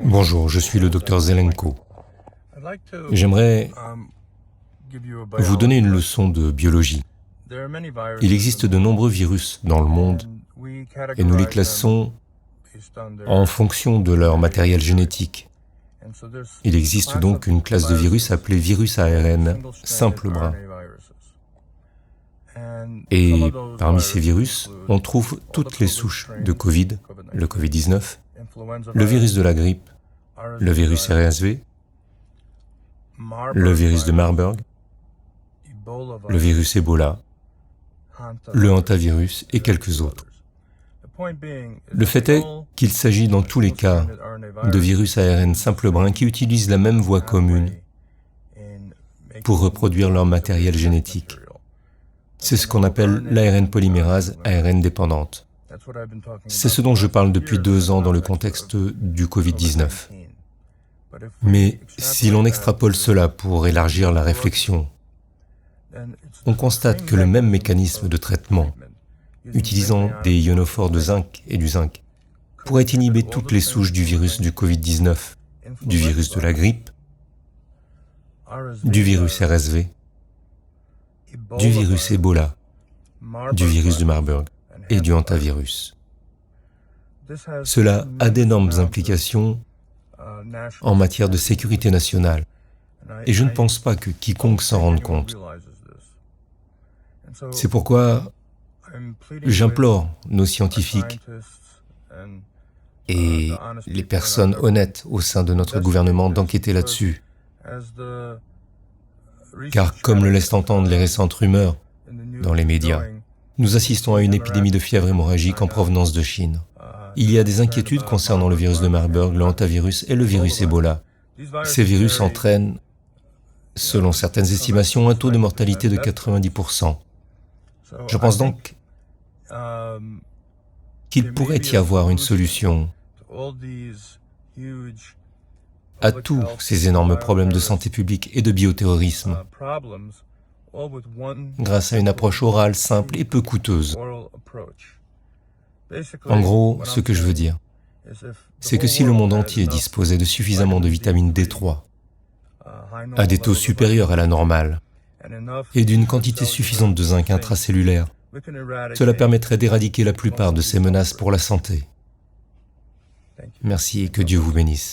Bonjour, je suis le docteur Zelenko. J'aimerais vous donner une leçon de biologie. Il existe de nombreux virus dans le monde et nous les classons en fonction de leur matériel génétique. Il existe donc une classe de virus appelée virus ARN simple brin. Et parmi ces virus, on trouve toutes les souches de Covid, le Covid-19, le virus de la grippe, le virus RSV, le virus de Marburg, le virus Ebola, le hantavirus et quelques autres. Le fait est qu'il s'agit dans tous les cas de virus ARN simple brin qui utilisent la même voie commune pour reproduire leur matériel génétique. C'est ce qu'on appelle l'ARN polymérase ARN dépendante. C'est ce dont je parle depuis 2 ans dans le contexte du Covid-19. Mais si l'on extrapole cela pour élargir la réflexion, on constate que le même mécanisme de traitement, utilisant des ionophores de zinc et du zinc, pourrait inhiber toutes les souches du virus du Covid-19, du virus de la grippe, du virus RSV, du virus Ebola, du virus de Marburg et du hantavirus. Cela a d'énormes implications en matière de sécurité nationale, et je ne pense pas que quiconque s'en rende compte. C'est pourquoi j'implore nos scientifiques et les personnes honnêtes au sein de notre gouvernement d'enquêter là-dessus. Car comme le laissent entendre les récentes rumeurs dans les médias, nous assistons à une épidémie de fièvre hémorragique en provenance de Chine. Il y a des inquiétudes concernant le virus de Marburg, le hantavirus et le virus Ebola. Ces virus entraînent, selon certaines estimations, un taux de mortalité de 90%. Je pense donc qu'il pourrait y avoir une solution à tous ces énormes problèmes de santé publique et de bioterrorisme, grâce à une approche orale simple et peu coûteuse. En gros, ce que je veux dire, c'est que si le monde entier disposait de suffisamment de vitamine D3, à des taux supérieurs à la normale, et d'une quantité suffisante de zinc intracellulaire, cela permettrait d'éradiquer la plupart de ces menaces pour la santé. Merci et que Dieu vous bénisse.